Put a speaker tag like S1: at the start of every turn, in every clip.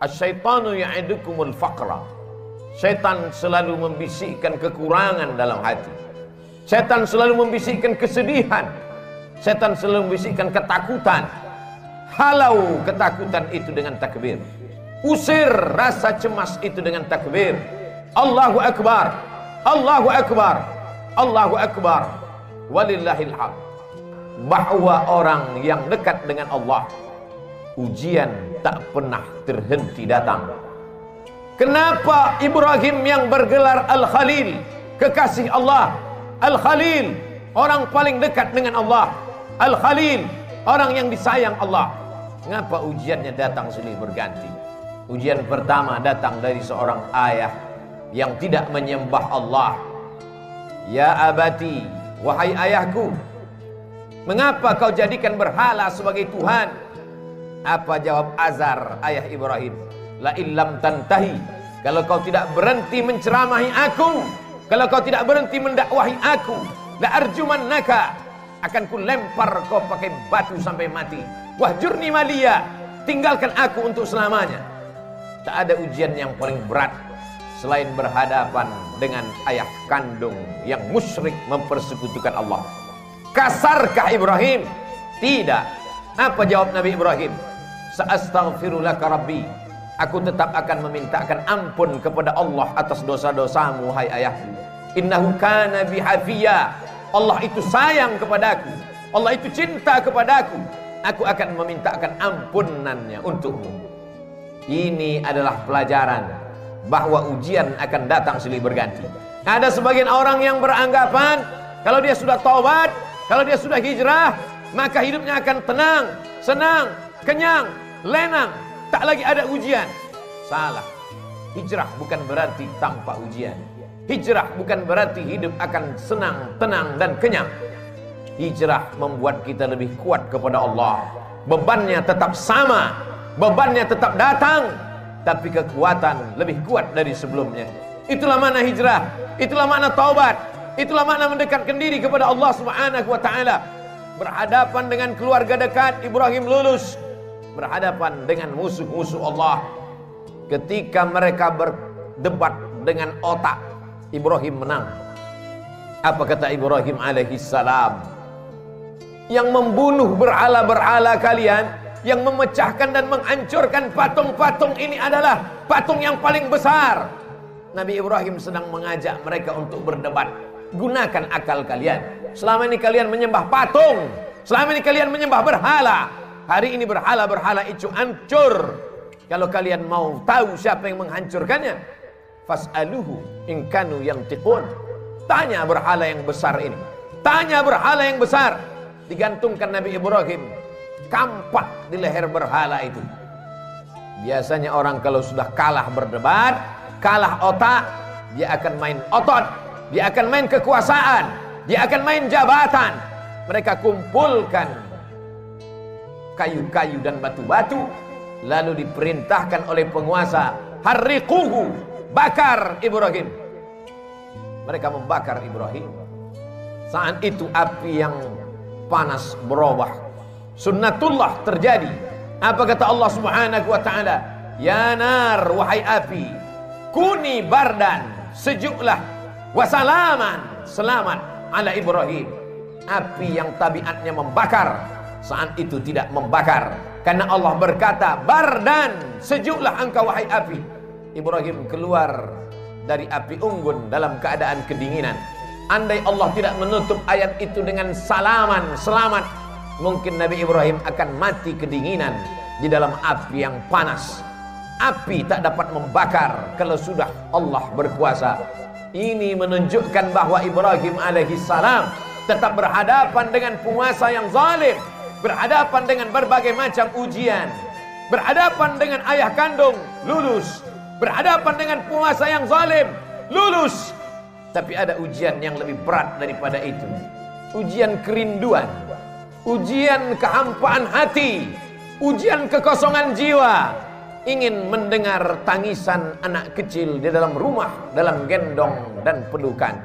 S1: Asyaitanu ya'idukumul faqra. Syaitan selalu membisikkan kekurangan dalam hati. Syaitan selalu membisikkan kesedihan. Syaitan selalu membisikkan ketakutan. Halau ketakutan itu dengan takbir. Usir rasa cemas itu dengan takbir. Allahu Akbar, Allahu Akbar, Allahu Akbar, walillahil hamd. Bahwa orang yang dekat dengan Allah, ujian tak pernah terhenti datang. Kenapa Ibrahim yang bergelar Al-Khalil, kekasih Allah, Al-Khalil, orang paling dekat dengan Allah, Al-Khalil, orang yang disayang Allah. Mengapa ujiannya datang silih berganti? Ujian pertama datang dari seorang ayah yang tidak menyembah Allah. Ya abati, wahai ayahku, mengapa kau jadikan berhala sebagai Tuhan? Apa jawab Azar, ayah Ibrahim? La illam tantahi, kalau kau tidak berhenti menceramahi aku, kalau kau tidak berhenti mendakwahi aku, la arjumannaka, akan ku lempar kau pakai batu sampai mati. Wahjurni maliya, tinggalkan aku untuk selamanya. Tak ada ujian yang paling berat selain berhadapan dengan ayah kandung yang musyrik mempersekutukan Allah. Kasarkah Ibrahim? Tidak. Apa jawab Nabi Ibrahim? Sa'astaghfirulaka rabbi, aku tetap akan memintakan ampun kepada Allah atas dosa-dosamu, hai ayahku. Innahu kana bihafiyya, Allah itu sayang kepadaku, Allah itu cinta kepadaku. Aku akan memintakan ampunannya untukmu. Ini adalah pelajaran bahwa ujian akan datang silih berganti. Ada sebagian orang yang beranggapan kalau dia sudah taubat, kalau dia sudah hijrah, maka hidupnya akan tenang, senang, kenyang, lenang, tak lagi ada ujian. Salah. Hijrah bukan berarti tanpa ujian. Hijrah bukan berarti hidup akan senang, tenang, dan kenyang. Hijrah membuat kita lebih kuat kepada Allah. Bebannya tetap sama, bebannya tetap datang, tapi kekuatan lebih kuat dari sebelumnya. Itulah makna hijrah, itulah makna taubat, itulah makna mendekatkan diri kepada Allah Subhanahu wa taala. Berhadapan dengan keluarga dekat, Ibrahim lulus. Berhadapan dengan musuh-musuh Allah, ketika mereka berdebat dengan otak, Ibrahim menang. Apa kata Ibrahim alaihi salam? Yang membunuh berhala-berhala kalian, yang memecahkan dan menghancurkan patung-patung ini adalah patung yang paling besar. Nabi Ibrahim sedang mengajak mereka untuk berdebat. Gunakan akal kalian. Selama ini kalian menyembah patung, selama ini kalian menyembah berhala. Hari ini berhala-berhala itu hancur. Kalau kalian mau tahu siapa yang menghancurkannya, fas'aluhu in kanu yantiqun. Tanya berhala yang besar ini, tanya berhala yang besar. Digantungkan Nabi Ibrahim kampak di leher berhala itu. Biasanya orang kalau sudah kalah berdebat, kalah otak, dia akan main otot, dia akan main kekuasaan, dia akan main jabatan. Mereka kumpulkan kayu-kayu dan batu-batu, lalu diperintahkan oleh penguasa, harriquhu, bakar Ibrahim. Mereka membakar Ibrahim. Saat itu api yang panas berubah, sunnatullah terjadi. Apa kata Allah Subhanahu wa taala? Ya nar, wahai api, kuni bardan, sejuklah, wasalaman, selamat ala Ibrahim. Api yang tabiatnya membakar, saat itu tidak membakar, karena Allah berkata, bardan, sejuklah engkau wahai api. Ibrahim keluar dari api unggun dalam keadaan kedinginan. Andai Allah tidak menutup ayat itu dengan salaman, selamat, mungkin Nabi Ibrahim akan mati kedinginan di dalam api yang panas. Api tak dapat membakar kalau sudah Allah berkuasa. Ini menunjukkan bahwa Ibrahim alaihi salam tetap berhadapan dengan penguasa yang zalim, berhadapan dengan berbagai macam ujian, berhadapan dengan ayah kandung, lulus, berhadapan dengan penguasa yang zalim, lulus. Tapi ada ujian yang lebih berat daripada itu. Ujian kerinduan, ujian kehampaan hati, ujian kekosongan jiwa. Ingin mendengar tangisan anak kecil di dalam rumah, dalam gendong dan pelukan.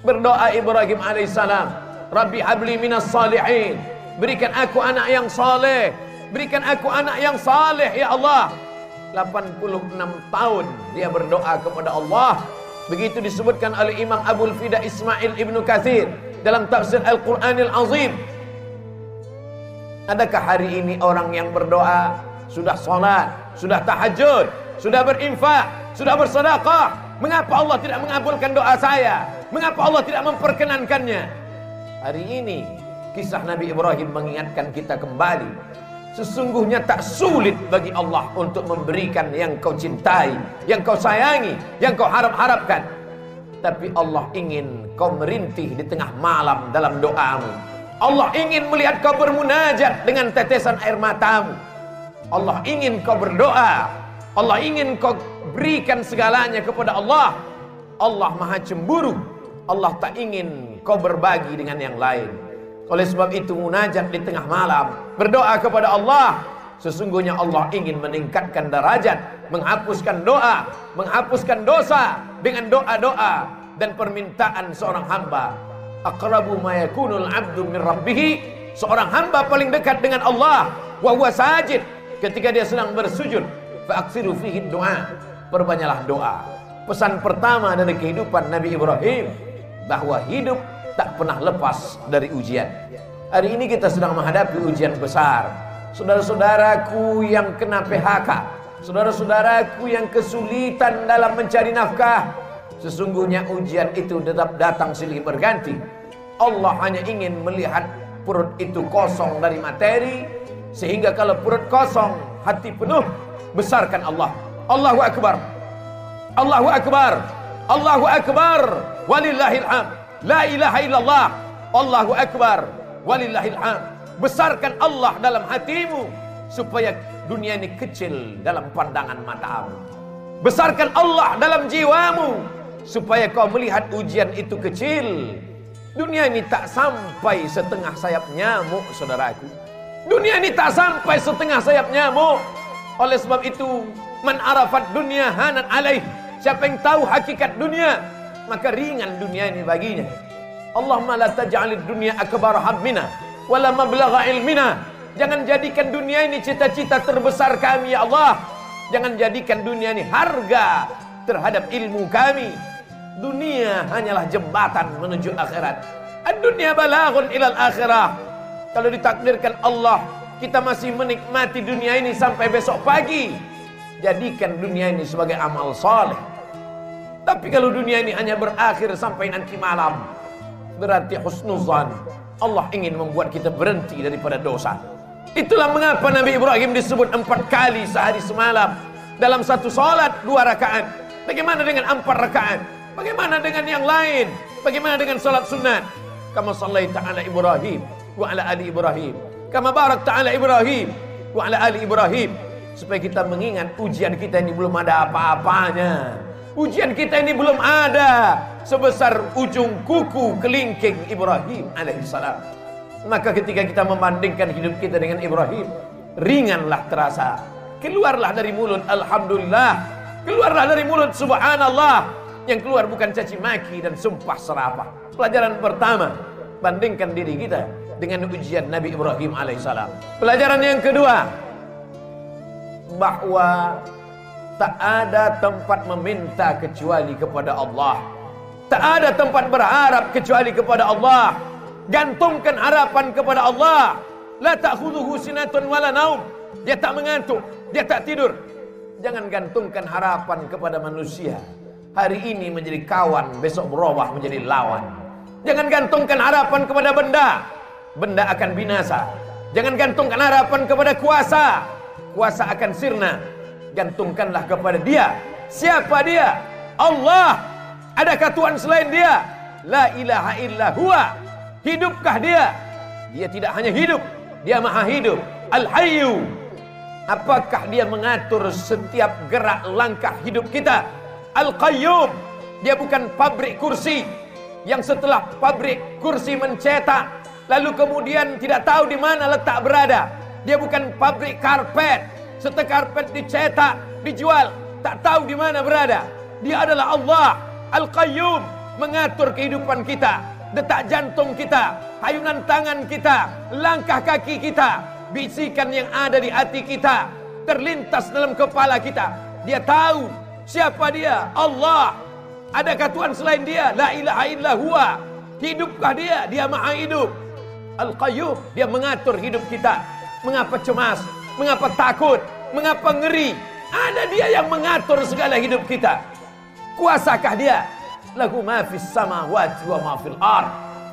S1: Berdoa Ibrahim alaihissalam, Rabbi habli minas salihin, berikan aku anak yang saleh, berikan aku anak yang saleh ya Allah. 86 tahun dia berdoa kepada Allah. Begitu disebutkan oleh Imam Abul Fida Ismail Ibnu Katsir dalam tafsir Al-Qur'anil Azim. Adakah hari ini orang yang berdoa, sudah sholat, sudah tahajud, sudah berinfak, sudah bersedekah, mengapa Allah tidak mengabulkan doa saya? Mengapa Allah tidak memperkenankannya? Hari ini kisah Nabi Ibrahim mengingatkan kita kembali, sesungguhnya tak sulit bagi Allah untuk memberikan yang kau cintai, yang kau sayangi, yang kau harap-harapkan. Tapi Allah ingin kau merintih di tengah malam dalam doamu. Allah ingin melihat kau bermunajat dengan tetesan air matamu. Allah ingin kau berdoa. Allah ingin kau berikan segalanya kepada Allah. Allah maha cemburu. Allah tak ingin kau berbagi dengan yang lain. Oleh sebab itu munajat di tengah malam, berdoa kepada Allah. Sesungguhnya Allah ingin meningkatkan derajat, menghapuskan doa, menghapuskan dosa dengan doa-doa dan permintaan seorang hamba. Aqrabu ma yakunul 'abdu min rabbih, seorang hamba paling dekat dengan Allah wa huwa sajid, ketika dia sedang bersujud. Fa aksiru fihi du'a, perbanyaklah doa. Pesan pertama dari kehidupan Nabi Ibrahim, bahwa hidup tak pernah lepas dari ujian. Hari ini kita sedang menghadapi ujian besar. Saudara-saudaraku yang kena PHK, saudara-saudaraku yang kesulitan dalam mencari nafkah, sesungguhnya ujian itu tetap datang silih berganti. Allah hanya ingin melihat perut itu kosong dari materi, sehingga kalau perut kosong, hati penuh, besarkan Allah. Allahu Akbar, Allahu Akbar, Allahu Akbar, walillahil hamd. La ilaha illallah, Allahu Akbar, walillahil hamd. Besarkan Allah dalam hatimu, supaya dunia ini kecil dalam pandangan matamu. Besarkan Allah dalam jiwamu, supaya kau melihat ujian itu kecil. Dunia ini tak sampai setengah sayap nyamuk, saudaraku. Dunia ini tak sampai setengah sayap nyamuk. Oleh sebab itu, man arafat dunia hanan alaih, siapa yang tahu hakikat dunia, maka ringan dunia ini baginya. Allahumma la taj'alid dunya akbar hammina wala mablagha ilmina. Jangan jadikan dunia ini cita-cita terbesar kami, ya Allah. Jangan jadikan dunia ini harga terhadap ilmu kami. Dunia hanyalah jembatan menuju akhirat. Ad-dunya balaghun ilal akhirah. Kalau ditakdirkan Allah, kita masih menikmati dunia ini sampai besok pagi, jadikan dunia ini sebagai amal saleh. Tapi kalau dunia ini hanya berakhir sampai nanti malam, berarti husnuzan. Allah ingin membuat kita berhenti daripada dosa. Itulah mengapa Nabi Ibrahim disebut 4 kali sehari semalam dalam satu salat 2 rakaat. Bagaimana dengan 4 rakaat? Bagaimana dengan yang lain? Bagaimana dengan salat sunat? Kama sallaita ala Ibrahim wa ala ali Ibrahim, kama barakta ala Ibrahim wa ala ali Ibrahim. Supaya kita mengingat ujian kita ini belum ada apa-apanya. Ujian kita ini belum ada sebesar ujung kuku kelingking Ibrahim alaihissalam. Maka ketika kita membandingkan hidup kita dengan Ibrahim, ringanlah terasa. Keluarlah dari mulut alhamdulillah, keluarlah dari mulut subhanallah. Yang keluar bukan caci maki dan sumpah serapah. Pelajaran pertama, bandingkan diri kita dengan ujian Nabi Ibrahim alaihissalam. Pelajaran yang kedua, bahwa tak ada tempat meminta kecuali kepada Allah. Tak ada tempat berharap kecuali kepada Allah. Gantungkan harapan kepada Allah. La ta'khudhuhu sinatun wala naum. Dia tak mengantuk, dia tak tidur. Jangan gantungkan harapan kepada manusia. Hari ini menjadi kawan, besok berubah menjadi lawan. Jangan gantungkan harapan kepada benda. Benda akan binasa. Jangan gantungkan harapan kepada kuasa. Kuasa akan sirna. Gantungkanlah kepada Dia. Siapa Dia? Allah. Adakah Tuhan selain Dia? La ilaha illa huwa. Hidupkah Dia? Dia tidak hanya hidup, Dia maha hidup. Al-Hayyu. Apakah Dia mengatur setiap gerak langkah hidup kita? Al-Qayyum. Dia bukan pabrik kursi yang setelah pabrik kursi mencetak lalu kemudian tidak tahu di mana letak berada. Dia bukan pabrik karpet, setelah karpet dicetak, dijual, tak tahu di mana berada. Dia adalah Allah Al-Qayyum, mengatur kehidupan kita, detak jantung kita, hayunan tangan kita, langkah kaki kita, bisikan yang ada di hati kita. terlintas dalam kepala kita. Dia tahu siapa dia, Allah. Adakah Tuhan selain dia? La ilaha illa huwa. Hidupkah dia? Dia maha hidup. Al-Qayyum, dia mengatur hidup kita. Mengapa cemas? Mengapa takut? Mengapa ngeri? Ada dia yang mengatur segala hidup kita. Kuasakah dia? Lahu ma fis samawati wa ma fil ard.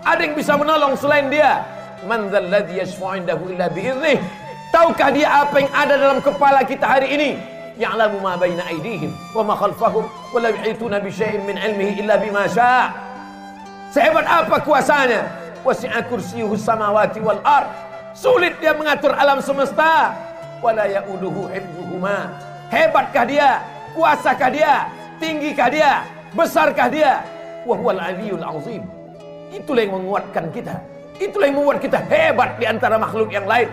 S1: Ada yang bisa menolong selain dia? Man dzal ladzi yashfa'u 'indahu illa bi'idhnih. Tahukah dia apa yang ada dalam kepala kita hari ini? Ya'lamu ma baina aydihim wa ma khalfahum wa la yuhituna bi syai'in min 'ilmihi illa bima syaa'. Sehebat apa kuasanya? Wasi'a kursiyyuhus samawati wal ard. Sulit dia mengatur alam semesta. Wa la ya'uduhu hifdzuhuma. Hebatkah dia? Kuasakah dia? Tinggikah dia? Besarkah dia? Wa huwal 'aliyyul 'azim. Itulah yang menguatkan kita. Itulah yang membuat kita hebat di antara makhluk yang lain.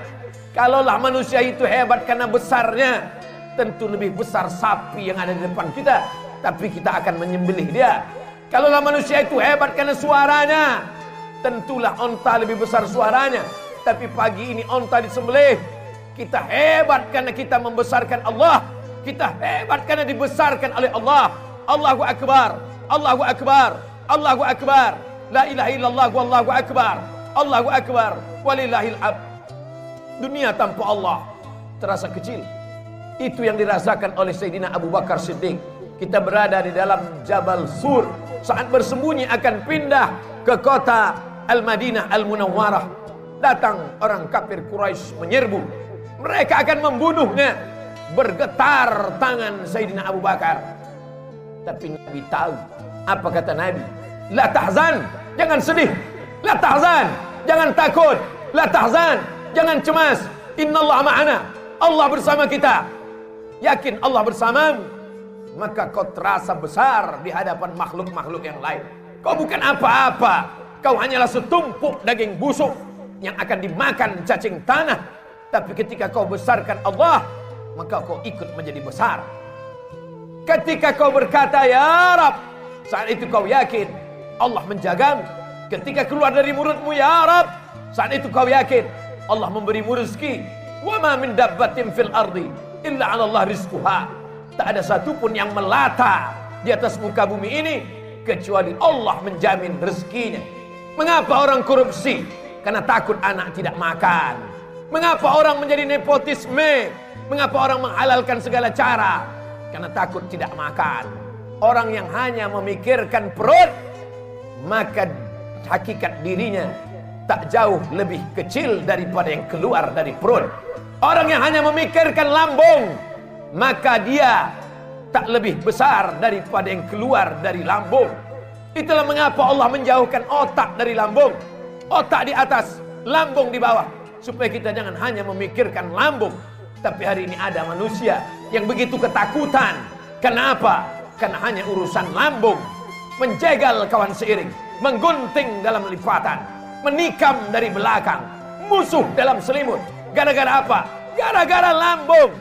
S1: Kalaulah manusia itu hebat karena besarnya, tentu lebih besar sapi yang ada di depan kita, tapi kita akan menyembelih dia. Kalaulah manusia itu hebat karena suaranya, tentulah onta lebih besar suaranya, tapi pagi ini onta disembelih. Kita hebat karena kita membesarkan Allah. Kita hebat karena dibesarkan oleh Allah. Allahu Akbar, Allahu Akbar, Allahu Akbar. La ilaha illallah wallahu akbar. Allahu akbar walillahil hamd. Dunia tanpa Allah terasa kecil. Itu yang dirasakan oleh Sayyidina Abu Bakar Siddiq. Kita berada di dalam Jabal Sur, saat bersembunyi akan pindah ke kota Al-Madinah Al-Munawwarah. Datang orang kafir Quraisy menyerbu. Mereka akan membunuhnya. Bergetar tangan Sayyidina Abu Bakar. Tapi Nabi tahu. Apa kata Nabi? La tahzan, jangan sedih. La tahzan, jangan takut. La tahzan, jangan cemas. Innallaha ma'ana. Allah bersama kita. Yakin Allah bersamamu, maka kau terasa besar di hadapan makhluk-makhluk yang lain. Kau bukan apa-apa. Kau hanyalah setumpuk daging busuk yang akan dimakan cacing tanah. Tapi ketika kau besarkan Allah, maka kau ikut menjadi besar. Ketika kau berkata ya Rab, saat itu kau yakin Allah menjagamu. Ketika keluar dari mulutmu ya Rab, saat itu kau yakin Allah memberimu rezeki. Wa ma min dabbatin fil ardi illa 'ala Allah rizquha. Tak ada satupun yang melata di atas muka bumi ini kecuali Allah menjamin rezekinya. Mengapa orang korupsi? Karena takut anak tidak makan. Mengapa orang menjadi nepotisme? Mengapa orang menghalalkan segala cara? Karena takut tidak makan. Orang yang hanya memikirkan perut, maka hakikat dirinya tak jauh lebih kecil daripada yang keluar dari perut. Orang yang hanya memikirkan lambung, maka dia tak lebih besar daripada yang keluar dari lambung. Itulah mengapa Allah menjauhkan otak dari lambung. Otak di atas, lambung di bawah. Supaya kita jangan hanya memikirkan lambung. Tapi hari ini ada manusia yang begitu ketakutan. Kenapa? Karena hanya urusan lambung. Menjegal kawan seiring, menggunting dalam lipatan, menikam dari belakang, musuh dalam selimut. Gara-gara apa? Gara-gara lambung.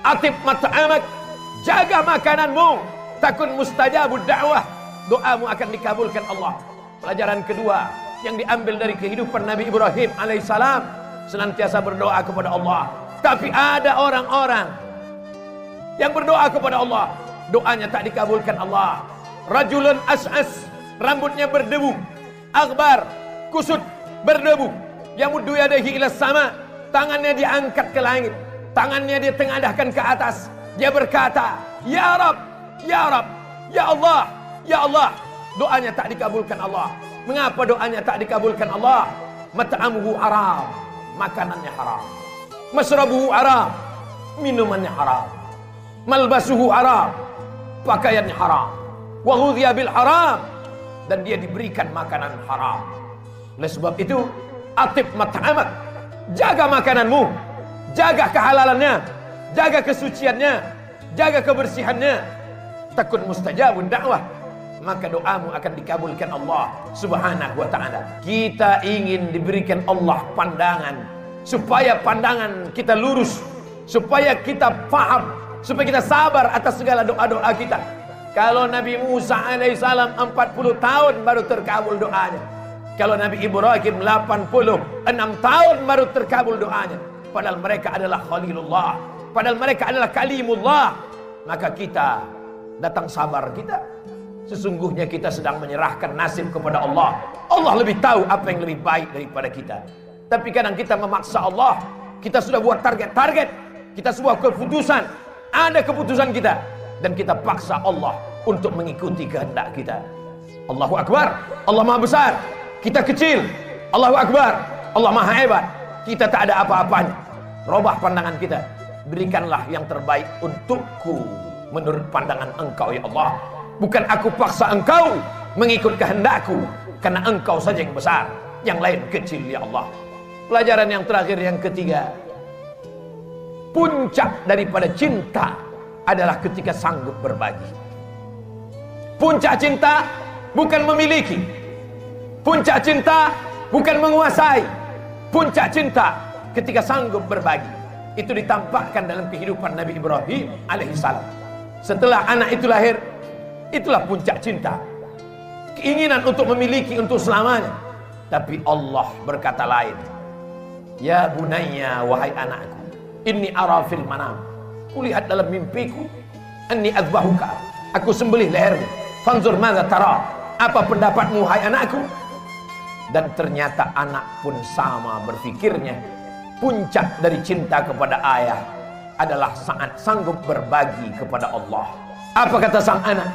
S1: Atib mat'amak, jaga makananmu, takun mustajabud da'wah, doamu akan dikabulkan Allah. Pelajaran kedua yang diambil dari kehidupan Nabi Ibrahim alaihissalam, senantiasa berdoa kepada Allah. Tapi ada orang-orang yang berdoa kepada Allah, doanya tak dikabulkan Allah. Rajulun as'as, rambutnya berdebu, akbar, kusut, berdebu, yamuddu yadayhi ila sama, tangannya diangkat ke langit, tangannya dia tengadahkan ke atas. Dia berkata, ya Rab, ya Rab, ya Allah, ya Allah. Doanya tak dikabulkan Allah. Mengapa doanya tak dikabulkan Allah? Mat'amuhu haram, makanannya haram. Masrabuhu haram, minumannya haram. Malbasuhu haram, pakaiannya haram. Wa ghudhiya bil haram, dan dia diberikan makanan haram. Oleh sebab itu, atib mat'amak, jaga makananmu, jaga kehalalannya, jaga kesuciannya, jaga kebersihannya. Takun mustajabun da'wah, maka doamu akan dikabulkan Allah subhanahu wa ta'ala. Kita ingin diberikan Allah pandangan, supaya pandangan kita lurus, supaya kita paham, supaya kita sabar atas segala doa-doa kita. Kalau Nabi Musa alaihissalam 40 tahun baru terkabul doanya. Kalau Nabi Ibrahim 86 tahun baru terkabul doanya. Padahal mereka adalah Khalilullah. padahal mereka adalah kalimullah. Maka kita datang sabar kita. Sesungguhnya kita sedang menyerahkan nasib kepada Allah. Allah lebih tahu apa yang lebih baik daripada kita. Tapi kadang kita memaksa Allah. Kita sudah buat target-target, kita sebuah keputusan, ada keputusan kita, dan kita paksa Allah untuk mengikuti kehendak kita. Allahu Akbar, Allah Maha Besar, kita kecil. Allahu Akbar, Allah Maha Hebat, kita tak ada apa-apanya. Robah pandangan kita, berikanlah yang terbaik untukku menurut pandangan Engkau ya Allah. Bukan aku paksa Engkau mengikut kehendakku, karena Engkau saja yang besar, yang lain kecil ya Allah. Pelajaran yang terakhir, yang ketiga, puncak daripada cinta adalah ketika sanggup berbagi. Puncak cinta bukan memiliki, puncak cinta bukan menguasai, puncak cinta ketika sanggup berbagi. Itu ditampakkan dalam kehidupan Nabi Ibrahim alaihissalam. Setelah anak itu lahir, itulah puncak cinta, keinginan untuk memiliki untuk selamanya. Tapi Allah berkata lain. Ya bunayya, wahai anakku, inni ara fil manam, kulihat dalam mimpiku, anni azbahuka, aku sembelih lehermu, fanzur madza tara, apa pendapatmu hai anakku? Dan ternyata anak pun sama berfikirnya. Puncak dari cinta kepada ayah adalah saat sanggup berbagi kepada Allah. Apa kata sang anak?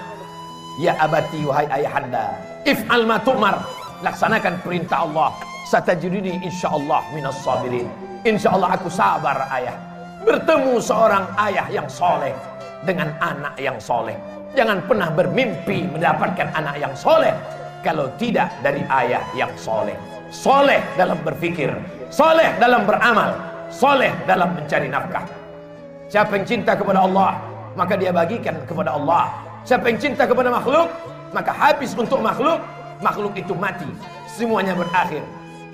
S1: Ya abati, wahai ayahanda, if'al ma tu'mar, laksanakan perintah Allah. Satajiduni insyaallah minas sabirin. Insyaallah aku sabar ayah. Bertemu seorang ayah yang soleh dengan anak yang soleh. Jangan pernah bermimpi mendapatkan anak yang soleh kalau tidak dari ayah yang soleh. Soleh dalam berpikir, soleh dalam beramal, soleh dalam mencari nafkah. Siapa yang cinta kepada Allah, maka dia bagikan kepada Allah. Siapa yang cinta kepada makhluk, maka habis untuk makhluk. Makhluk itu mati, semuanya berakhir.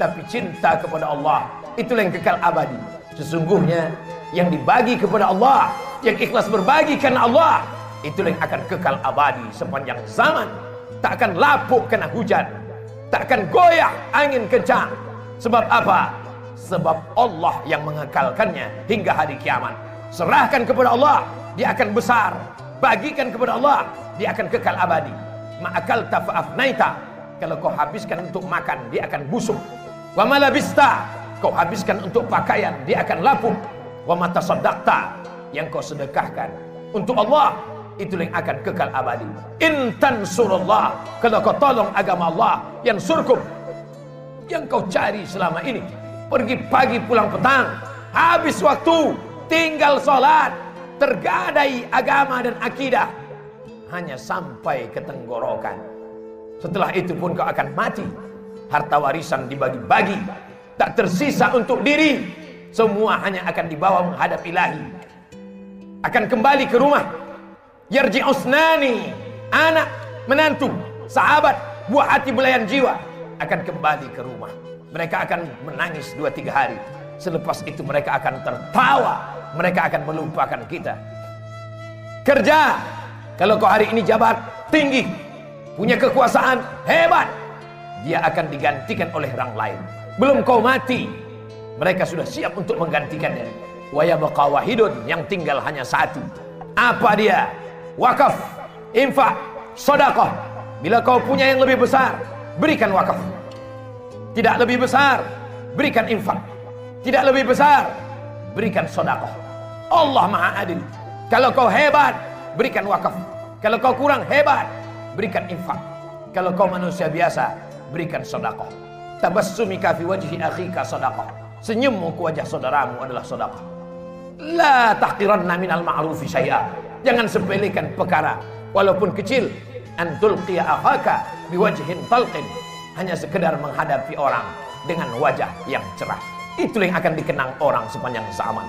S1: Tapi cinta kepada Allah, itulah yang kekal abadi. Sesungguhnya yang dibagi kepada Allah, yang ikhlas berbagi karena Allah, itulah yang akan kekal abadi sepanjang zaman. Tak akan lapuk kena hujan, tak akan goyah angin kencang. Sebab apa? Sebab Allah yang mengekalkannya hingga hari kiamat. Serahkan kepada Allah, dia akan besar. Bagikan kepada Allah, dia akan kekal abadi. Ma'akalta fa'afnaita, kalau kau habiskan untuk makan, dia akan busuk. Wa malabista, kau habiskan untuk pakaian, dia akan lapuk. Wa matasaddaqta, yang kau sedekahkan untuk Allah, itulah yang akan kekal abadi. In tansurullah, kalau kau tolong agama Allah, yang surkum, yang kau cari selama ini, pergi pagi pulang petang, habis waktu, tinggal sholat, tergadai agama dan akidah, hanya sampai ke tenggorokan. Setelah itu pun kau akan mati. Harta warisan dibagi-bagi, tak tersisa untuk diri. Semua hanya akan dibawa menghadap ilahi. Akan kembali ke rumah. Yarji'usnani, anak, menantu, sahabat, buah hati belayan jiwa, akan kembali ke rumah. Mereka akan menangis 2-3 hari. Selepas itu mereka akan tertawa. Mereka akan melupakan kita. Kerja, kalau kau hari ini jabat tinggi, punya kekuasaan hebat, dia akan digantikan oleh orang lain. Belum kau mati, mereka sudah siap untuk menggantikannya. Wa yabqa wahidun, yang tinggal hanya satu. Apa dia? Wakaf, infak, sedekah. Bila kau punya yang lebih besar, berikan wakaf. Tidak lebih besar, berikan infak. Tidak lebih besar, berikan sedekah. Allah Maha Adil. Kalau kau hebat, berikan wakaf. Kalau kau kurang hebat, berikan infak. Kalau kau manusia biasa, berikan sedekah. Tabassumika fi wajhi akhika sedekah. Senyummu ke wajah saudaramu adalah sedekah. La tahqiranna minal ma'rufi syai'a. Jangan sepelekan perkara walaupun kecil. An tulqiya akhaka biwajhin talqin. Hanya sekedar menghadapi orang dengan wajah yang cerah. Itulah yang akan dikenang orang sepanjang zaman.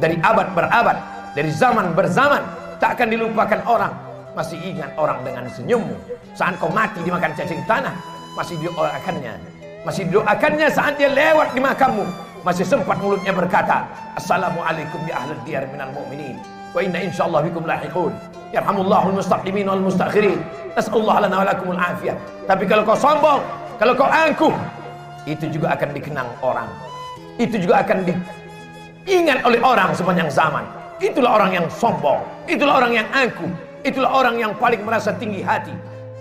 S1: Dari abad berabad, dari zaman berzaman, tak akan dilupakan orang. Masih ingat orang dengan senyummu. Saat kau mati dimakan cacing tanah, masih didoakannya. Masih didoakannya saat dia lewat di makammu. Masih sempat mulutnya berkata, Assalamualaikum ya ahlal diyar minal mu'minin, wa inna insyaallah bikum lahiqun. Yarhamullahul mustaqimin wal mustakhirin. Nas'alullah lana wa lakumul afiyah. Tapi kalau kau sombong, kalau kau angkuh, itu juga akan dikenang orang. Itu juga akan diingat oleh orang sepanjang zaman. itulah orang yang sombong, itulah orang yang angkuh, itulah orang yang paling merasa tinggi hati.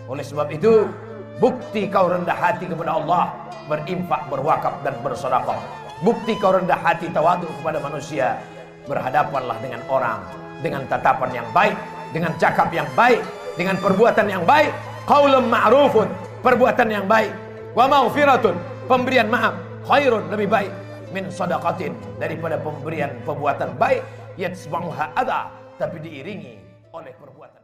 S1: Oleh sebab itu, bukti kau rendah hati kepada Allah, berinfak, berwakaf dan bersedekah. Bukti kau rendah hati tawadu kepada manusia, berhadapanlah dengan orang dengan tatapan yang baik, dengan cakap yang baik, dengan perbuatan yang baik. Qaulun ma'rufun, perbuatan yang baik. Wa maghfiratun, pemberian maaf. Khairun, lebih baik. Min sadaqatin, daripada pemberian perbuatan baik. Yatsba'uha adha, tapi diiringi oleh perbuatan